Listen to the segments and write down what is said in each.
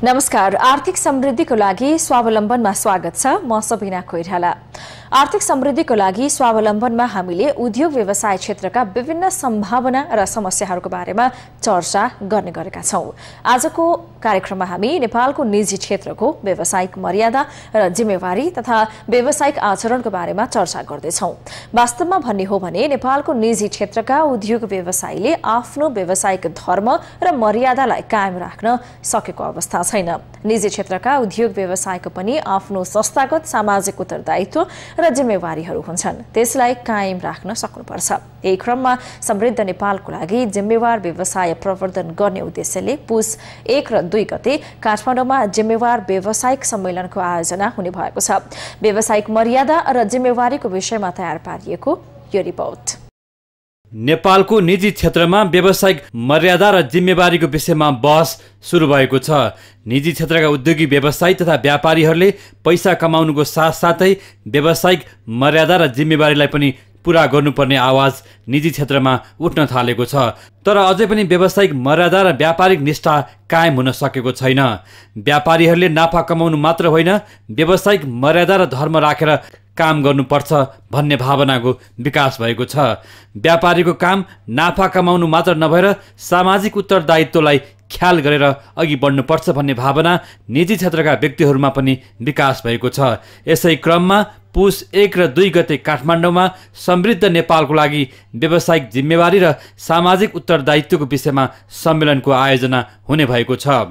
नमस्कार। आर्थिक समृद्धिको लागि स्वावलम्बनमा स्वागत छ। म सबिना कोइराला। आर्थिक समृद्धिको लागि स्वावलम्बनमा हामीले उद्योग व्यवसाय क्षेत्रका विभिन्न सम्भावना र समस्याहरूको बारेमा चर्चा गर्ने गरेका छौं। आजको कार्यक्रममा हामी नेपालको निजी क्षेत्रको व्यावसायिक मर्यादा र जिम्मेवारी तथा व्यावसायिक आचरणको बारेमा चर्चा गर्दैछौं। वास्तवमा भन्ने हो भने नेपालको निजी क्षेत्रका उद्योग व्यवसायीले आफ्नो व्यावसायिक धर्म र मर्यादालाई कायम राख्न सकेको अवस्था छैन। निजी क्षेत्रका उद्योग व्यवसायको पनि आफ्नो संस्थागत सामाजिक उत्तरदायित्व र जिम्मेवारीहरू हुन्छन्, त्यसलाई कायम राख्न सक्नुपर्छ। यही क्रममा समृद्ध नेपालको लागि जिम्मेवार व्यवसाय प्रवर्धन गर्ने उद्देश्यले पुस 1 र 2 गते काठमाडौँमा जिम्मेवार व्यावसायिक सम्मेलनको आयोजना हुने भएको छ। व्यावसायिक मर्यादा र जिम्मेवारीको विषयमा तयार पारिएको यो रिपोर्ट। नेपालको निजी क्षेत्रमा व्यावसायिक मर्यादा र जिम्मेवारीको विषयमा बहस सुरु भएको छ। निजी क्षेत्रका उद्योगी व्यवसायी तथा व्यापारीहरूले पैसा कमाउनुको साथसाथै व्यावसायिक मर्यादा र जिम्मेवारीलाई पनि पूरा गर्नुपर्ने आवाज निजी क्षेत्रमा उठ्न थालेको छ। तर अझै पनि व्यावसायिक मर्यादा र व्यापारिक निष्ठा कायम हुन सकेको छैन। व्यापारीहरूले नाफा कमाउनु मात्र होइन, व्यावसायिक मर्यादा र धर्म राखेर काम गर्नुपर्छ भन्ने भावनाको विकास भएको छ। व्यापारीको काम नाफा कमाउनु मात्र नभएर सामाजिक उत्तरदायित्वलाई ख्याल गरेर अघि बढ्नुपर्छ भन्ने भावना निजी क्षेत्रका व्यक्तिहरूमा पनि विकास भएको छ। यसै क्रममा पुस 1 र 2 गते काठमाडौँमा समृद्ध नेपालको लागि व्यावसायिक जिम्मेवारी र सामाजिक उत्तरदायित्वको विषयमा सम्मेलनको आयोजना हुने भएको छ।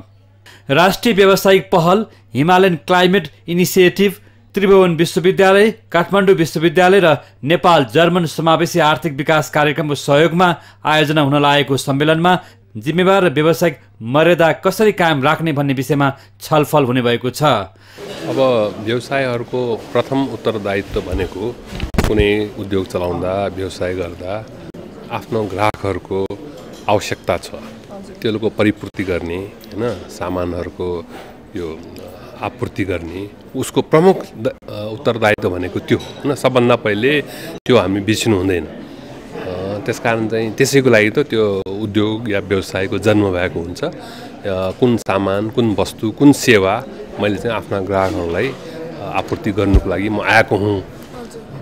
राष्ट्रिय व्यावसायिक पहल, हिमालयन क्लाइमेट इनिसिएटिभ, त्रिभुवन विश्वविद्यालय, काठमाडौँ विश्वविद्यालय र नेपाल जर्मन समावेशी आर्थिक विकास कार्यक्रमको सहयोगमा आयोजना हुन लागेको सम्मेलनमा जिम्मेवार र व्यावसायिक मर्यादा कसरी कायम राख्ने भन्ने विषयमा छलफल हुने भएको छ। अब व्यवसायहरूको प्रथम उत्तरदायित्व भनेको कुनै उद्योग चलाउँदा, व्यवसाय गर्दा आफ्नो ग्राहकहरूको आवश्यकता छ, त्यसको परिपूर्ति गर्ने, हैन, सामानहरूको यो आपूर्ति गर्ने, उसको प्रमुख उत्तरदायित्व भनेको त्यो, हैन। सबभन्दा पहिले त्यो हामी बिर्सिनु हुँदैन। त्यसकारण चाहिँ त्यसैको लागि त त्यो उद्योग या व्यवसायको जन्म भएको हुन्छ। कुन सामान, कुन वस्तु, कुन सेवा मैले चाहिँ आफ्ना ग्राहकहरूलाई आपूर्ति गर्नुको लागि म आएको हुँ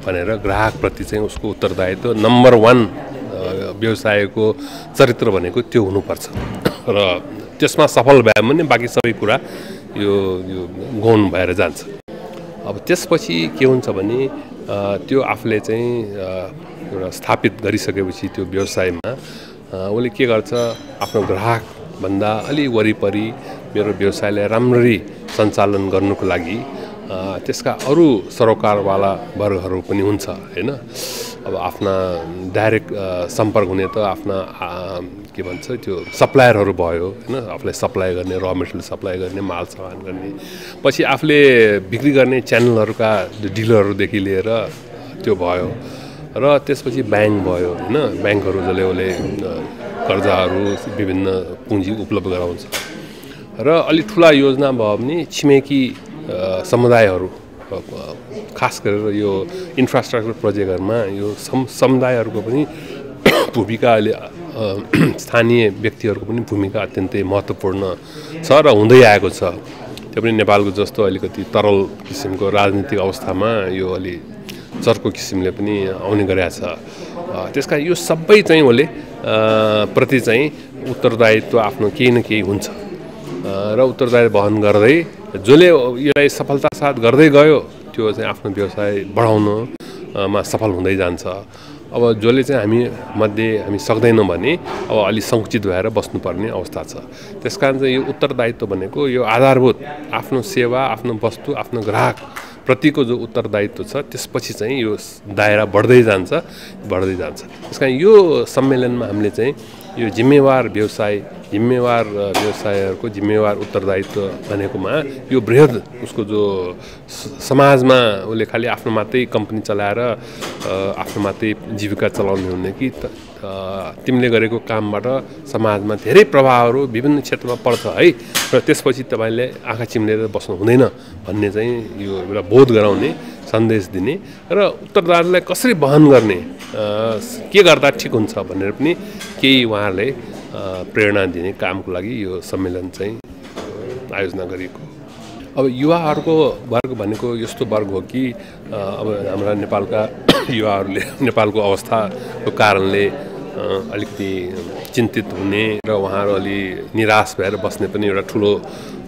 भनेर ग्राहकप्रति चाहिँ उसको उत्तरदायित्व नम्बर 1 व्यवसायको चरित्र भनेको त्यो हुनुपर्छ। र त्यसमा सफल भयो भने बाँकी सबै कुरा यो गौण भएर जान्छ। अब त्यसपछि के हुन्छ भने त्यो आफूले चाहिँ एउटा स्थापित गरिसकेपछि त्यो व्यवसायमा उसले के गर्छ, आफ्नो ग्राहकभन्दा अलि वरिपरि मेरो व्यवसायलाई राम्ररी सञ्चालन गर्नुको लागि त्यसका अरू सरोकारवाला वर्गहरू पनि हुन्छ, हैन। अब आफ्ना डाइरेक्ट सम्पर्क हुने त आफ्ना के भन्छ त्यो सप्लायरहरू भयो, हैन। आफूलाई सप्लाई गर्ने, र मेटेरियल सप्लाई गर्ने, माल सामान गर्ने, पछि आफूले बिक्री गर्ने च्यानलहरूका डिलरहरूदेखि लिएर त्यो भयो। र त्यसपछि ब्याङ्क भयो, हैन। ब्याङ्कहरू जसले उसले कर्जाहरू, विभिन्न पुँजी उपलब्ध गराउँछ। र अलि ठुला योजना भयो भने छिमेकी समुदायहरू, खास गरेर यो इन्फ्रास्ट्रक्चर प्रोजेक्टहरूमा यो समुदायहरूको पनि भूमिका अहिले स्थानीय व्यक्तिहरूको पनि भूमिका अत्यन्तै महत्त्वपूर्ण छ र हुँदै आएको छ। त्यो पनि नेपालको जस्तो अलिकति तरल किसिमको राजनीतिक अवस्थामा यो अलि चर्को किसिमले पनि आउने गरेको छ। त्यसका यो सबै चाहिँ उसले प्रति चाहिँ उत्तरदायित्व आफ्नो केही न केही हुन्छ र उत्तरदायित्व वहन गर्दै जसले यसलाई सफलता साथ गर्दै गयो त्यो चाहिँ आफ्नो व्यवसाय बढाउनमा सफल हुँदै जान्छ। अब जसले चाहिँ हामी सक्दैनौँ भने अब अलि सङ्कुचित भएर बस्नुपर्ने अवस्था छ। त्यसकारण चाहिँ यो उत्तरदायित्व भनेको यो आधारभूत आफ्नो सेवा, आफ्नो वस्तु, आफ्नो ग्राहक प्रतिको जो उत्तरदायित्व छ त्यसपछि चाहिँ यो दायरा बढ्दै जान्छ। त्यस कारण यो सम्मेलनमा हामीले चाहिँ यो जिम्मेवार व्यवसायहरूको जिम्मेवार उत्तरदायित्व भनेकोमा यो बृहद उसको जो समाजमा उसले खालि आफ्नो मात्रै कम्पनी चलाएर आफ्नो मात्रै जीविका चलाउने हुने कि तिमीले गरेको कामबाट समाजमा धेरै प्रभावहरू विभिन्न क्षेत्रमा पर्छ है, र त्यसपछि तपाईँले आँखा चिम्लेर बस्नु हुँदैन भन्ने चाहिँ यो एउटा बोध गराउने, सन्देश दिने र उत्तरदायित्वलाई कसरी वहन गर्ने, के गर्दा ठिक हुन्छ भनेर पनि केही उहाँहरूले प्रेरणा दिने कामको लागि यो सम्मेलन चाहिँ आयोजना गरिएको। अब युवाहरूको वर्ग भनेको यस्तो वर्ग हो कि अब हाम्रा नेपालका युवाहरूले नेपालको अवस्थाको कारणले अलिकति चिन्तित हुने र उहाँहरू अलि निराश भएर बस्ने पनि एउटा ठुलो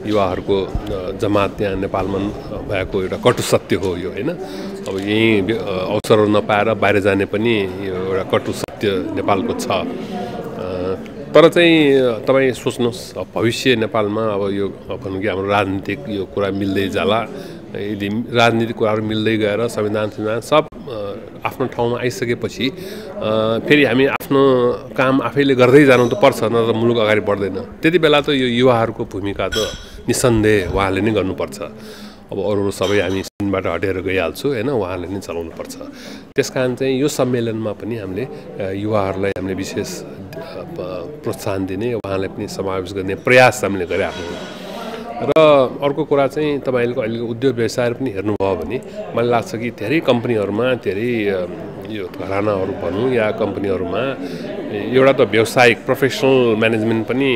युवाहरूको जमात त्यहाँ नेपालमा भएको एउटा कटु सत्य हो यो होइन। अब यही अवसरहरू नपाएर बाहिर जाने पनि यो एउटा कटु सत्य नेपालको छ। तर चाहिँ तपाईँ सोच्नुहोस् भविष्य नेपालमा अब यो भनौँ कि हाम्रो राजनीतिक यो कुरा मिल्दै जाला। यदि राजनीतिक कुराहरू मिल्दै गएर संविधान सब आफ्नो ठाउँमा आइसकेपछि फेरि हामी आफ्नो काम आफैले गर्दै जानु त पर्छ, न त मुलुक अगाडि बढ्दैन। त्यति बेला त यो युवाहरूको भूमिका त निसन्देह उहाँले नै गर्नुपर्छ। अब अरू सबै हामी सिनबाट हटेर गइहाल्छु होइन, उहाँले नै चलाउनुपर्छ। त्यस कारण चाहिँ यो सम्मेलनमा पनि हामीले युवाहरूलाई हामीले विशेष प्रोत्साहन दिने, उहाँलाई पनि समावेश गर्ने प्रयास हामीले गरिराख्नु। र अर्को कुरा चाहिँ तपाईँको अहिले उद्योग व्यवसायहरू पनि हेर्नुभयो भने मलाई लाग्छ कि धेरै कम्पनीहरूमा धेरै यो घरानाहरू भनौँ या कम्पनीहरूमा एउटा त व्यावसायिक प्रोफेसनल म्यानेजमेन्ट पनि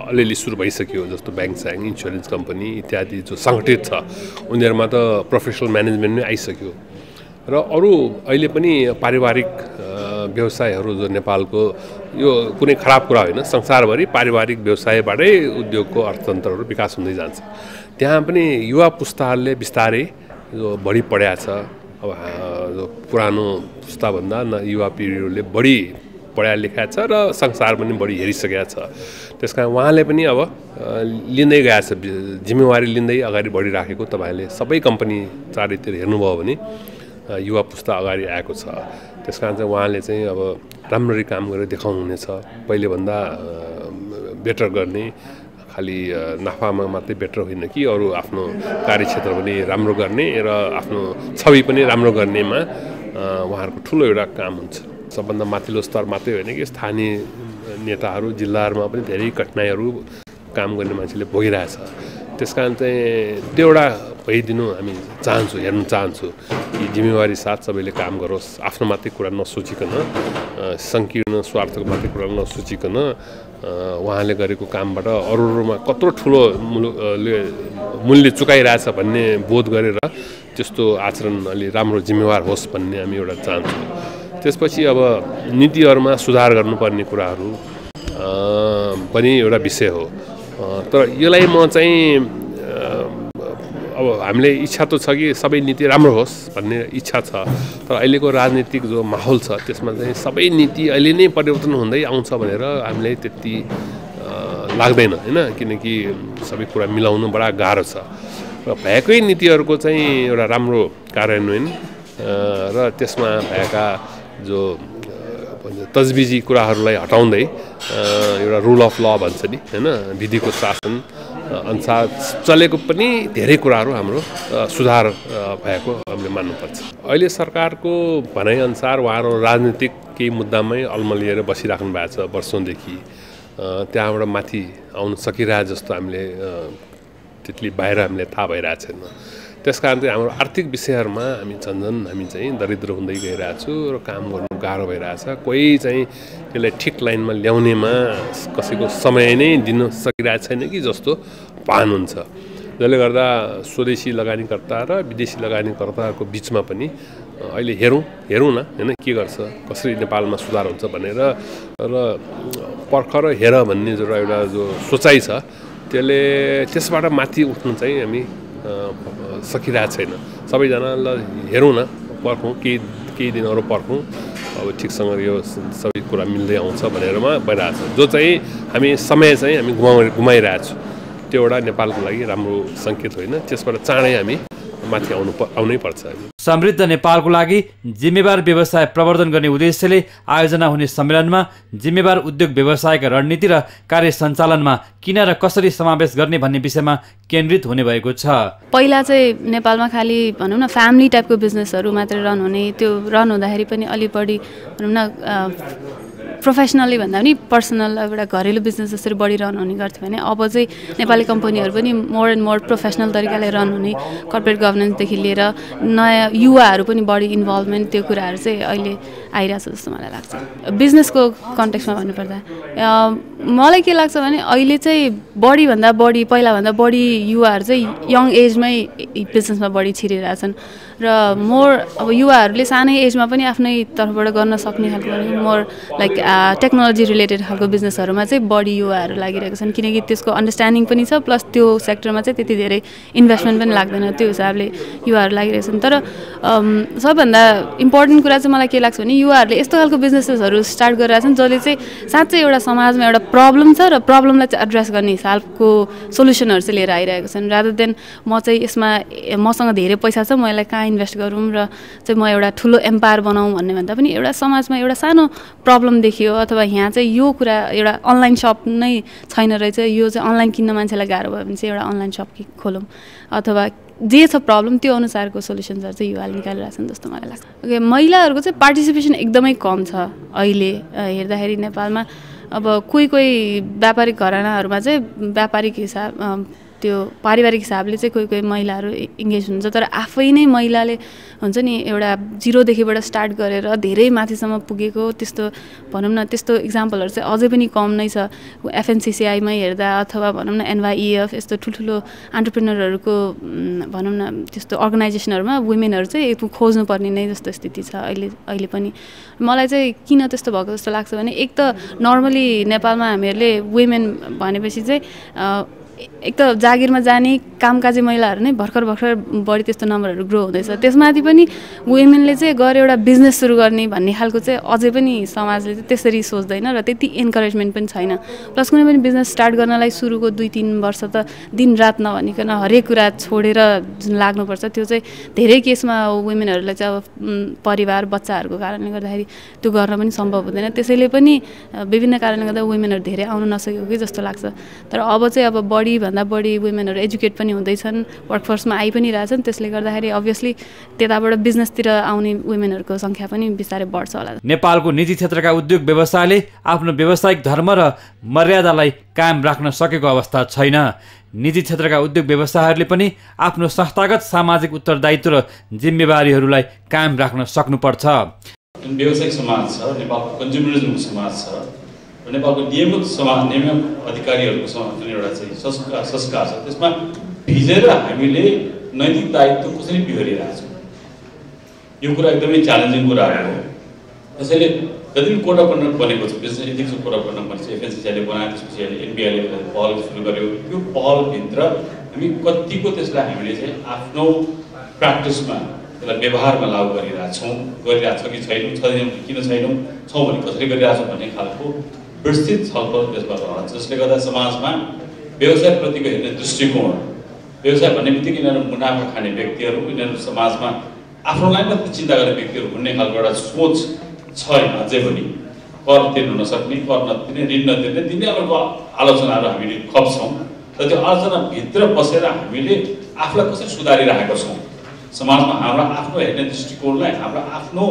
अलिअलि सुरु भइसक्यो। जस्तो ब्याङ्क स्याङ्क, इन्सुरेन्स कम्पनी इत्यादि जो सङ्गठित छ उनीहरूमा त प्रोफेसनल म्यानेजमेन्ट नै आइसक्यो। र अरू अहिले पनि पारिवारिक व्यवसायहरू जो नेपालको यो कुनै खराब कुरा होइन, संसारभरि पारिवारिक व्यवसायबाटै उद्योगको अर्थतन्त्रहरू विकास हुँदै जान्छ। त्यहाँ पनि युवा पुस्ताहरूले बिस्तारै जो बढी पढाएको छ, अब जो पुरानो पुस्ताभन्दा युवा पिँढीहरूले बढी पढाइ लेखाएको छ र संसार पनि बढी हेरिसकेको छ। त्यस कारण उहाँले पनि अब लिँदै गएको छ, जिम्मेवारी लिँदै अगाडि बढिराखेको तपाईँले सबै कम्पनी चारैतिर हेर्नुभयो भने युवा पुस्ता अगाडि आएको छ। त्यस कारण चाहिँ उहाँले चाहिँ अब राम्ररी काम गरेर देखाउनुहुनेछ। पहिलेभन्दा बेटर गर्ने, खालि नाफामा मात्रै बेटर होइन कि अरू आफ्नो कार्यक्षेत्र पनि राम्रो गर्ने र आफ्नो छवि पनि राम्रो गर्नेमा उहाँहरूको ठुलो एउटा काम हुन्छ। सबभन्दा माथिल्लो स्तर मात्रै होइन कि स्थानीय नेताहरू जिल्लाहरूमा पनि धेरै कठिनाइहरू काम गर्ने मान्छेले भोगिरहेछ। त्यस कारण चाहिँ त्यो एउटा भइदिनु हामी चाहन्छु, हेर्न चाहन्छु कि जिम्मेवारी साथ सबैले काम गरोस्, आफ्नो मात्रै कुरा नसोचिकन, सङ्कीर्ण स्वार्थको मात्रै कुरा नसोचिकन उहाँले गरेको कामबाट अरूमा कत्रो ठुलो मूल्य चुकाइरहेछ भन्ने बोध गरेर त्यस्तो आचरण अलि राम्रो जिम्मेवार होस् भन्ने हामी एउटा चाहन्छौँ। त्यसपछि अब नीतिहरूमा सुधार गर्नुपर्ने कुराहरू पनि एउटा विषय हो। तर यसलाई म चाहिँ अब हामीले इच्छा त छ कि सबै नीति राम्रो होस् भन्ने इच्छा छ, तर अहिलेको राजनीतिक जो माहौल छ त्यसमा चाहिँ सबै नीति अहिले नै परिवर्तन हुँदै आउँछ भनेर हामीलाई त्यति लाग्दैन होइन, किनकि सबै कुरा मिलाउनु बडा गाह्रो छ। र भएकै नीतिहरूको चाहिँ एउटा राम्रो कार्यान्वयन र त्यसमा भएका जो तजबिजी कुराहरूलाई हटाउँदै एउटा रुल अफ ल भन्छ नि होइन, विधिको शासन अनुसार चलेको पनि धेरै कुराहरू हाम्रो सुधार भएको हामीले मान्नुपर्छ। अहिले सरकारको भनाइअनुसार उहाँहरू राजनीतिक केही मुद्दामै अल्मलिएर बसिराख्नु भएको छ वर्षौँदेखि। त्यहाँबाट माथि आउन सकिरहेको जस्तो हामीले त्यति बाहिर हामीले थाहा भइरहेको छैन। त्यस कारण चाहिँ हाम्रो आर्थिक विषयहरूमा हामी हामी चाहिँ दरिद्र हुँदै गइरहेको छु र काम गर्नु गाह्रो भइरहेछ। कोही चाहिँ त्यसलाई ठिक लाइनमा ल्याउनेमा कसैको समय नै दिन सकिरहेको छैन कि जस्तो भान हुन्छ। जसले गर्दा स्वदेशी लगानीकर्ता र विदेशी लगानीकर्ताको बिचमा पनि अहिले हेरौँ न होइन के गर्छ, कसरी नेपालमा सुधार हुन्छ भनेर र पर्ख र हेर भन्ने एउटा जो सोचाइ छ त्यसले त्यसबाट माथि उठ्नु चाहिँ हामी सकिरहेको छैन। सबैजना ल हेरौँ न, पर्खौँ, केही दिनहरू पर्खौँ, अब ठिकसँग यो सबै कुरा मिल्दै आउँछ भनेरमा भइरहेको छ। जो चाहिँ हामी समय चाहिँ हामी गुमाइरहेको छौँ, त्यो एउटा नेपालको लागि राम्रो सङ्केत होइन। त्यसबाट चाँडै हामी माथि आउनै पर्छ। समृद्ध नेपालको लागि जिम्मेवार व्यवसाय प्रवर्धन गर्ने उद्देश्यले आयोजना हुने सम्मेलनमा जिम्मेवार उद्योग व्यवसायका रणनीति र कार्य सञ्चालनमा किन र कसरी समावेश गर्ने भन्ने विषयमा केन्द्रित हुने भएको छ। पहिला चाहिँ नेपालमा खालि भनौँ न फ्यामिली टाइपको बिजनेसहरू मात्रै रन हुने, त्यो रन हुँदाखेरि पनि अलि बढी भनौँ न प्रोफेसनली भन्दा पनि पर्सनल एउटा घरेलु बिजनेस जसरी बढिरहनु हुने गर्थ्यो भने अब चाहिँ नेपाली कम्पनीहरू पनि मोर एन्ड मोर प्रोफेसनल तरिकाले रन हुने, कर्पोरेट गभर्नेन्सदेखि लिएर नयाँ युवाहरू पनि बढी इन्भल्भमेन्ट, त्यो कुराहरू चाहिँ अहिले आइरहेछ जस्तो मलाई लाग्छ। बिजनेसको कन्टेक्स्टमा भन्नुपर्दा मलाई के लाग्छ भने अहिले चाहिँ बढीभन्दा बढी, पहिलाभन्दा बढी युवाहरू चाहिँ यङ एजमै बिजनेसमा बढी छिरिरहेछन् र मोर अब युवाहरूले सानै एजमा पनि आफ्नै तर्फबाट गर्न सक्ने खालको मोर लाइक टेक्नोलोजी रिलेटेड खालको बिजनेसहरूमा चाहिँ बढी युवाहरू लागिरहेका छन्, किनकि त्यसको अन्डरस्ट्यान्डिङ पनि छ, प्लस त्यो सेक्टरमा चाहिँ त्यति धेरै इन्भेस्टमेन्ट पनि लाग्दैन, त्यो हिसाबले युवाहरू लागिरहेका छन्। तर सबभन्दा इम्पोर्टेन्ट कुरा चाहिँ मलाई के लाग्छ भने युवाहरूले यस्तो खालको बिजनेसेसहरू स्टार्ट गरिरहेका छन् जसले चाहिँ साँच्चै एउटा समाजमा एउटा प्रब्लम छ र प्रब्लमलाई चाहिँ एड्रेस गर्ने हिसाबको सोल्युसनहरू चाहिँ लिएर आइरहेका छन्, रादर देन म चाहिँ यसमा मसँग धेरै पैसा छ, म यसलाई कहाँ इन्भेस्ट गरौँ र चाहिँ म एउटा ठुलो एम्पायर बनाऊँ भन्ने भन्दा पनि एउटा समाजमा एउटा सानो प्रब्लम देखियो, अथवा यहाँ चाहिँ यो कुरा एउटा अनलाइन सप नै छैन रहेछ, यो चाहिँ अनलाइन किन्न मान्छेलाई गाह्रो भयो भने चाहिँ एउटा अनलाइन सप खोलौँ, अथवा जे छ प्रब्लम त्यो अनुसारको सोल्युसन्सहरू चाहिँ युवाले निकालिरहेछन् जस्तो मलाई लाग्छ। ओके, महिलाहरूको चाहिँ पार्टिसिपेसन एकदमै कम छ अहिले हेर्दाखेरि नेपालमा। अब कोही कोही व्यापारिक घरानाहरूमा चाहिँ व्यापारिक हिसाब त्यो पारिवारिक हिसाबले चाहिँ कोही कोही महिलाहरू इङ्गेज हुन्छ, तर आफै नै महिलाले हुन्छ नि एउटा जिरोदेखिबाट स्टार्ट गरेर धेरै माथिसम्म पुगेको त्यस्तो भनौँ न त्यस्तो इक्जाम्पलहरू चाहिँ अझै पनि कम नै छ। FNCCI-मै हेर्दा अथवा भनौँ न NYEF यस्तो ठुल्ठुलो एन्टरप्रेनरहरूको भनौँ न त्यस्तो अर्गनाइजेसनहरूमा वुमेनहरू चाहिँ खोज्नुपर्ने नै जस्तो स्थिति छ अहिले पनि। मलाई चाहिँ किन त्यस्तो भएको जस्तो लाग्छ भने एक त नर्मली नेपालमा हामीहरूले वुमेन भनेपछि चाहिँ एक त जागिरमा जाने कामकाजी महिलाहरू नै भर्खर बढी त्यस्तो नम्बरहरू ग्रो हुँदैछ, त्यसमाथि पनि वुमेनले चाहिँ गएर एउटा बिजनेस सुरु गर्ने भन्ने खालको चाहिँ अझै पनि समाजले चाहिँ त्यसरी सोच्दैन र त्यति इन्करेजमेन्ट पनि छैन। प्लस कुनै पनि बिजनेस स्टार्ट गर्नलाई सुरुको 2-3 वर्ष त दिनरात नभनिकन हरेक कुरा छोडेर जुन लाग्नुपर्छ त्यो चाहिँ धेरै केसमा वुमेनहरूलाई चाहिँ अब परिवार बच्चाहरूको कारणले गर्दाखेरि त्यो गर्न पनि सम्भव हुँदैन, त्यसैले पनि विभिन्न कारणले गर्दा वुमेनहरू धेरै आउन नसकेको कि जस्तो लाग्छ। तर अब चाहिँ अब बढीभन्दा बढी वुमेनहरू एजुकेट पनि हुँदैछन्, वर्कफोर्समा आइ पनि रहेछन्, त्यसले गर्दाखेरि अभियसली त्यताबाट बिजनेसतिर आउने वुमेनहरूको सङ्ख्या पनि बिस्तारै बढ्छ होला। नेपालको निजी क्षेत्रका उद्योग व्यवसायले आफ्नो व्यावसायिक धर्म र मर्यादालाई कायम राख्न सकेको अवस्था छैन। निजी क्षेत्रका उद्योग व्यवसायहरूले पनि आफ्नो संस्थागत सामाजिक उत्तरदायित्व र जिम्मेवारीहरूलाई कायम राख्न सक्नुपर्छ। व्यावसायिक समाज छ, नेपालको कन्ज्युमरिजमको समाज छ र नेपालको नियमित अधिकारीहरूको जुन एउटा चाहिँ संस्कार छ त्यसमा भिजेर हामीले नैतिक दायित्व कसरी बिहोरिरहेछौँ, यो कुरा एकदमै च्यालेन्जिङ कुरा हो। त्यसैले जति पनि कोड अफ कन्डक्ट बनेको छ, बिजनेस एथिक्सको कोड अफ कन्डक्ट बनेको छ, FNCCI-ले बनायो, त्यसपछि अहिले NBI-ले पहल सुरु गर्यो, यो पहलभित्र हामी कतिको त्यसलाई हामीले चाहिँ आफ्नो प्र्याक्टिसमा त्यसलाई व्यवहारमा लागू गरिरहेछौँ कि छैनौँ, किन छैनौँ, छौँ भने कसरी गरिरहेछौँ भन्ने खालको विस्तृत छलफल त्यसबाट हुन्छ, जसले गर्दा समाजमा व्यवसायप्रतिको हेर्ने दृष्टिकोण, व्यवसाय भन्ने बित्तिकै यिनीहरू मुनाफा खाने व्यक्तिहरू, यिनीहरू समाजमा आफ्नोलाई मात्रै चिन्ता गर्ने व्यक्तिहरू हुने खालको एउटा सोच छैन अझै पनि। कर तिर्न नसक्ने, कर नतिर्ने, ऋण नतिर्ने, तिनै खालको आलोचनाहरू हामीले खप्छौँ र त्यो आलोचनाभित्र बसेर हामीले आफूलाई कसरी सुधारिरहेका छौँ, समाजमा हाम्रो आफ्नो हेर्ने दृष्टिकोणलाई हाम्रो आफ्नो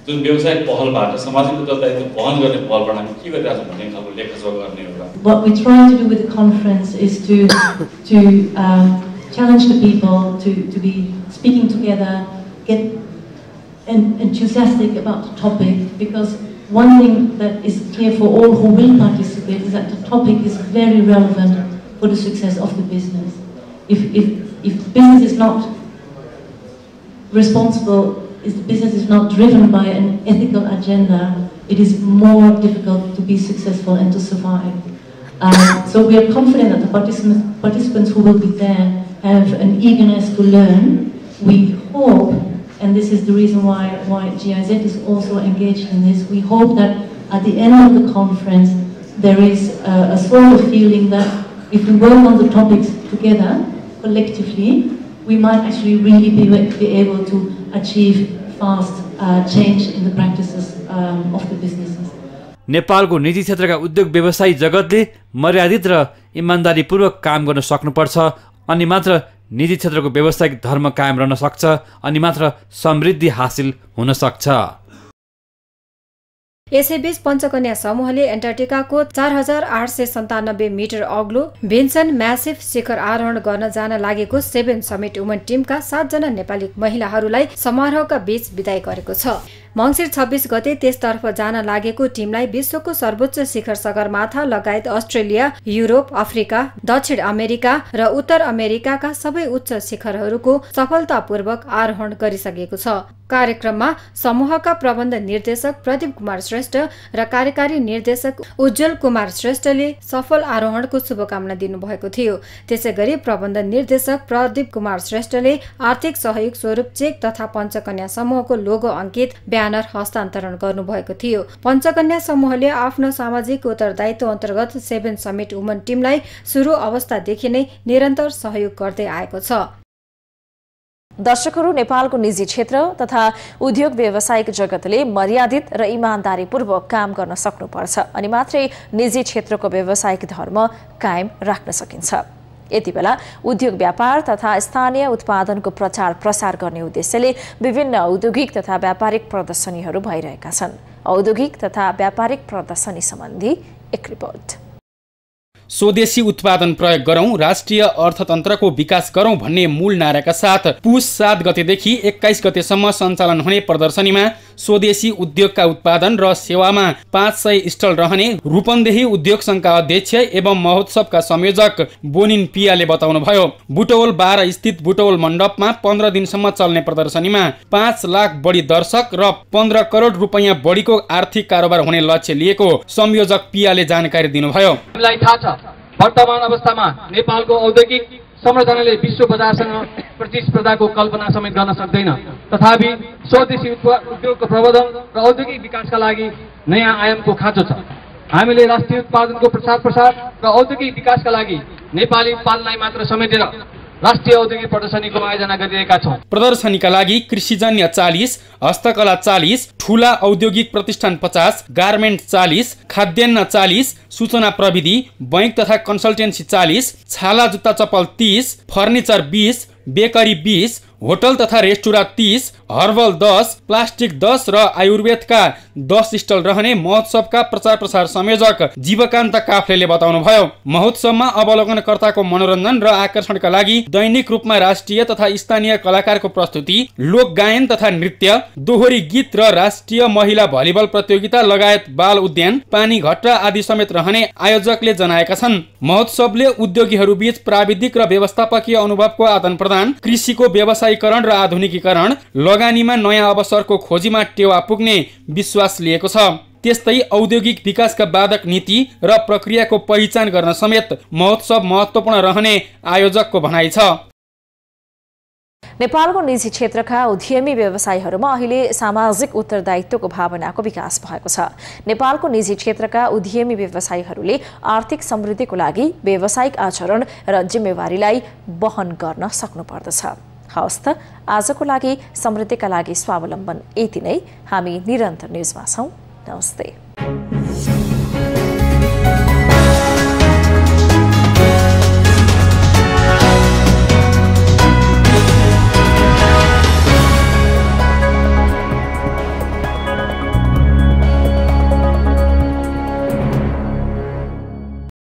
जुन व्यवसायिक पहलबाट सामाजिक उत्तरदायित्व वहन गर्ने पहलबाट हामी के गरिरहेछौँ भन्ने खालको लेखाजोखा गर्ने एउटा। What we're trying to do with the conference is to challenge the people to be speaking together, get enthusiastic about the topic, because one thing that is clear for all who will participate is that the topic is very relevant for the success of the business. If business is not responsible, if the business is not driven by an ethical agenda, it is more difficult to be successful and to survive. So we are confident that the participants who will be there have an eagerness to learn. We hope, and this is the reason why GIZ is also engaged in this, we hope that at the end of the conference there is a sort of feeling that if we work on the topics together, collectively, we might actually really be able to achieve fast change in the practices of the businesses. नेपालको निजी क्षेत्रका उद्योग व्यवसायी जगतले मर्यादित र इमानदारीपूर्वक काम गर्न सक्नुपर्छ, अनि मात्र निजी क्षेत्रको व्यावसायिक धर्म कायम रहन सक्छ, अनि मात्र समृद्धि हासिल हुन सक्छ। यसैबीच पञ्चकन्या समूहले एन्टार्क्टिकाको 4897 मिटर अग्लो बेन्सन म्यासिभ शिखर आरोहण गर्न जान लागेको 7 समिट वुमन टिमका 7 जना नेपाली महिलाहरूलाई समारोहका बीच विदाई गरेको छ। मङ्सिर 26 गते त्यसतर्फ जान लागेको टिमलाई विश्वको सर्वोच्च शिखर सगरमाथा लगायत अस्ट्रेलिया, युरोप, अफ्रिका, दक्षिण अमेरिका र उत्तर अमेरिकाका सबै उच्च शिखरहरूको सफलतापूर्वक आरोहण गरिसकेको छ। कार्यक्रममा समूहका प्रबन्ध निर्देशक प्रदीप कुमार श्रेष्ठ र कार्यकारी निर्देशक उज्जवल कुमार श्रेष्ठले सफल आरोहणको शुभकामना दिनुभएको थियो। त्यसैगरी प्रबन्ध निर्देशक प्रदीप कुमार श्रेष्ठले आर्थिक सहयोग स्वरूप चेक तथा पञ्चकन्या समूहको लोगो अंकित ब्यानर हस्तान्तरण गर्नुभएको थियो। पञ्चकन्या समूहले आफ्नो सामाजिक उत्तरदायित्व अन्तर्गत 7 समिट वुमन टिमलाई सुरु अवस्थादेखि नै निरन्तर सहयोग गर्दै आएको छ। दर्शकहरू, नेपालको निजी क्षेत्र तथा उद्योग व्यावसायिक जगतले मर्यादित र इमानदारीपूर्वक काम गर्न सक्नुपर्छ अनि मात्रै निजी क्षेत्रको व्यावसायिक धर्म कायम राख्न सकिन्छ। यति बेला उद्योग व्यापार तथा स्थानीय उत्पादनको प्रचार प्रसार गर्ने उद्देश्यले विभिन्न औद्योगिक तथा व्यापारिक प्रदर्शनीहरू भइरहेका छन्। औद्योगिक तथा व्यापारिक प्रदर्शनी सम्बन्धी एक रिपोर्ट। स्वदेशी उत्पादन प्रयोग गरौं, राष्ट्रिय अर्थतन्त्रको विकास गरौं भन्ने मूल नाराका साथ पुस 7 गतेदेखि 21 गतेसम्म सञ्चालन हुने प्रदर्शनीमा स्वदेशी उद्योगका उत्पादन र सेवामा 500 स्टल रहने रूपन्देही उद्योग संघका अध्यक्ष एवं महोत्सवका संयोजक बोनिन पियाले बताउनुभयो। बुटवल 12 स्थित बुटवल मण्डपमा 15 दिनसम्म चल्ने प्रदर्शनीमा 5 लाख बढी दर्शक र 15 करोड रुपैयाँ बढीको आर्थिक कारोबार हुने लक्ष्य लिएको संयोजक पियाले जानकारी दिनुभयो। वर्तमान अवस्थामा नेपालको औद्योगिक संरचनाले विश्व बजारसँग प्रतिस्पर्धाको कल्पना समेत गर्न सक्दैन। तथापि स्वदेशी उद्योगको प्रवर्धन र औद्योगिक विकासका लागि नयाँ आयामको खाँचो छ। हामीले राष्ट्रिय उत्पादनको प्रसार र औद्योगिक विकासका लागि नेपाली उत्पादनलाई मात्र समेटेर राष्ट्रिय औद्योगिक प्रदर्शनीको आयोजना गरिरहेका छौं। प्रदर्शनीका लागि कृषिजन्य 40, हस्तकला 40, ठूला औद्योगिक प्रतिष्ठान 50, गार्मेन्ट 40, खाद्यान्न 40, सूचना प्रविधि, बैंक तथा कन्सल्टेन्सी 40, छाला जुत्ता चप्पल 30, फर्निचर 20, बेकरी 20, होटल तथा रेस्टुरेन्ट 30, हर्बल 10, प्लास्टिक 10 र आयुर्वेदका 10 स्टल रहने महोत्सवका प्रचार प्रसार संयोजक जीवकान्त काफ्लेले बताउनुभयो। महोत्सवमा अवलोकनकर्ताको मनोरञ्जन र आकर्षणका लागि दैनिक रूपमा राष्ट्रिय तथा स्थानीय कलाकारको प्रस्तुति, लोक गायन तथा नृत्य, दोहोरी गीत र राष्ट्रिय महिला भलिबल प्रतियोगिता लगायत बाल उद्यान, पानी घट्टा आदि समेत रहने आयोजकले जनाएका छन्। महोत्सवले उद्योगीहरू बीच प्राविधिक र व्यवस्थापकीय अनुभवको आदान प्रदान, कृषिको व्यवसायीकरण र आधुनिकीकरण, लगानीमा नयाँ अवसरको खोजीमा टेवा पुग्ने विश्वास लिएको छ। त्यस्तै औद्योगिक विकासका बाधक नीति र प्रक्रियाको पहिचान गर्न समेत महोत्सव महत्त्वपूर्ण रहने आयोजकको भनाइ छ। नेपालको निजी क्षेत्रका उद्यमी व्यवसायीहरूमा अहिले सामाजिक उत्तरदायित्वको भावनाको विकास भएको छ। नेपालको निजी क्षेत्रका उद्यमी व्यवसायीहरूले आर्थिक समृद्धिको लागि व्यावसायिक आचरण र जिम्मेवारीलाई वहन गर्न सक्नुपर्दछ। हवस् त आजको लागि समृद्धिका लागि स्वावलम्बन यति नै। हामी निरन्तर न्युजमा छौं। नमस्ते।